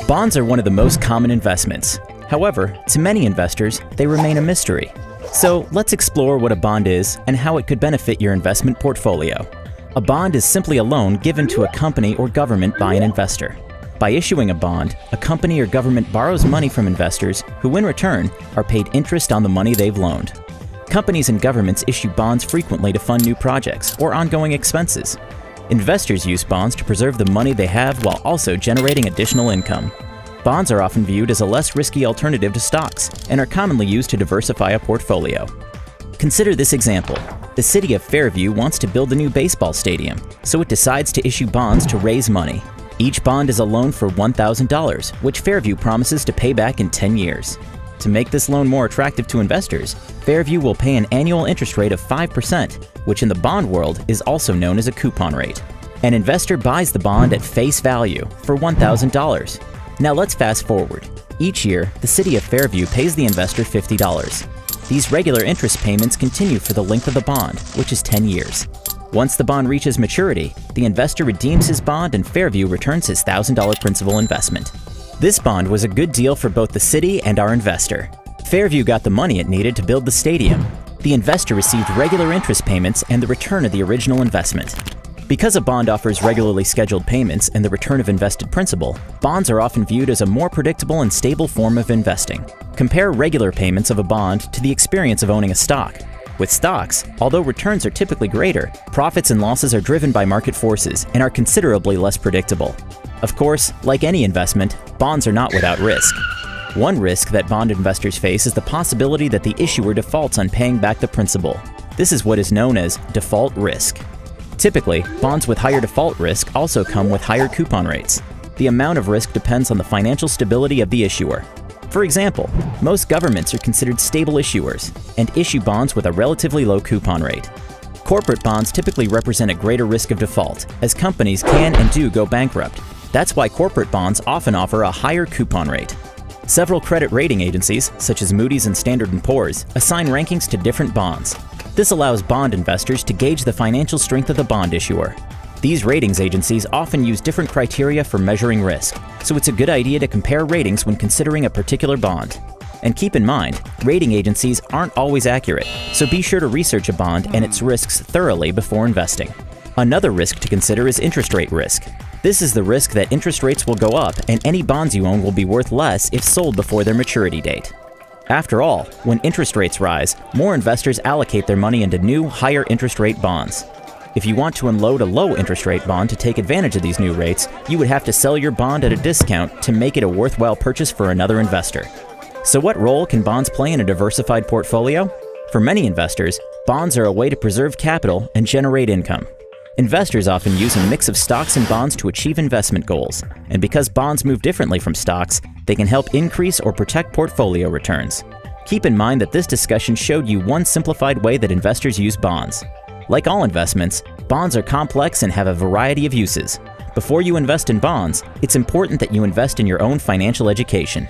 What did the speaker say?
Bonds are one of the most common investments. However, to many investors, they remain a mystery. So let's explore what a bond is and how it could benefit your investment portfolio. A bond is simply a loan given to a company or government by an investor. By issuing a bond, a company or government borrows money from investors who, in return, are paid interest on the money they've loaned. Companies and governments issue bonds frequently to fund new projects or ongoing expenses. Investors use bonds to preserve the money they have while also generating additional income. Bonds are often viewed as a less risky alternative to stocks and are commonly used to diversify a portfolio. Consider this example. The city of Fairview wants to build a new baseball stadium, so it decides to issue bonds to raise money. Each bond is a loan for $1,000, which Fairview promises to pay back in 10 years. To make this loan more attractive to investors, Fairview will pay an annual interest rate of 5%, which in the bond world is also known as a coupon rate. An investor buys the bond at face value for $1,000. Now let's fast forward. Each year, the city of Fairview pays the investor $50. These regular interest payments continue for the length of the bond, which is 10 years. Once the bond reaches maturity, the investor redeems his bond and Fairview returns his $1,000 principal investment. This bond was a good deal for both the city and our investor. Fairview got the money it needed to build the stadium. The investor received regular interest payments and the return of the original investment. Because a bond offers regularly scheduled payments and the return of invested principal, bonds are often viewed as a more predictable and stable form of investing. Compare regular payments of a bond to the experience of owning a stock. With stocks, although returns are typically greater, profits and losses are driven by market forces and are considerably less predictable. Of course, like any investment, bonds are not without risk. One risk that bond investors face is the possibility that the issuer defaults on paying back the principal. This is what is known as default risk. Typically, bonds with higher default risk also come with higher coupon rates. The amount of risk depends on the financial stability of the issuer. For example, most governments are considered stable issuers and issue bonds with a relatively low coupon rate. Corporate bonds typically represent a greater risk of default, as companies can and do go bankrupt. That's why corporate bonds often offer a higher coupon rate. Several credit rating agencies, such as Moody's and Standard & Poor's, assign rankings to different bonds. This allows bond investors to gauge the financial strength of the bond issuer. These ratings agencies often use different criteria for measuring risk, so it's a good idea to compare ratings when considering a particular bond. And keep in mind, rating agencies aren't always accurate, so be sure to research a bond and its risks thoroughly before investing. Another risk to consider is interest rate risk. This is the risk that interest rates will go up and any bonds you own will be worth less if sold before their maturity date. After all, when interest rates rise, more investors allocate their money into new, higher interest rate bonds. If you want to unload a low interest rate bond to take advantage of these new rates, you would have to sell your bond at a discount to make it a worthwhile purchase for another investor. So what role can bonds play in a diversified portfolio? For many investors, bonds are a way to preserve capital and generate income. Investors often use a mix of stocks and bonds to achieve investment goals, and because bonds move differently from stocks, they can help increase or protect portfolio returns. Keep in mind that this discussion showed you one simplified way that investors use bonds. Like all investments, bonds are complex and have a variety of uses. Before you invest in bonds, it's important that you invest in your own financial education.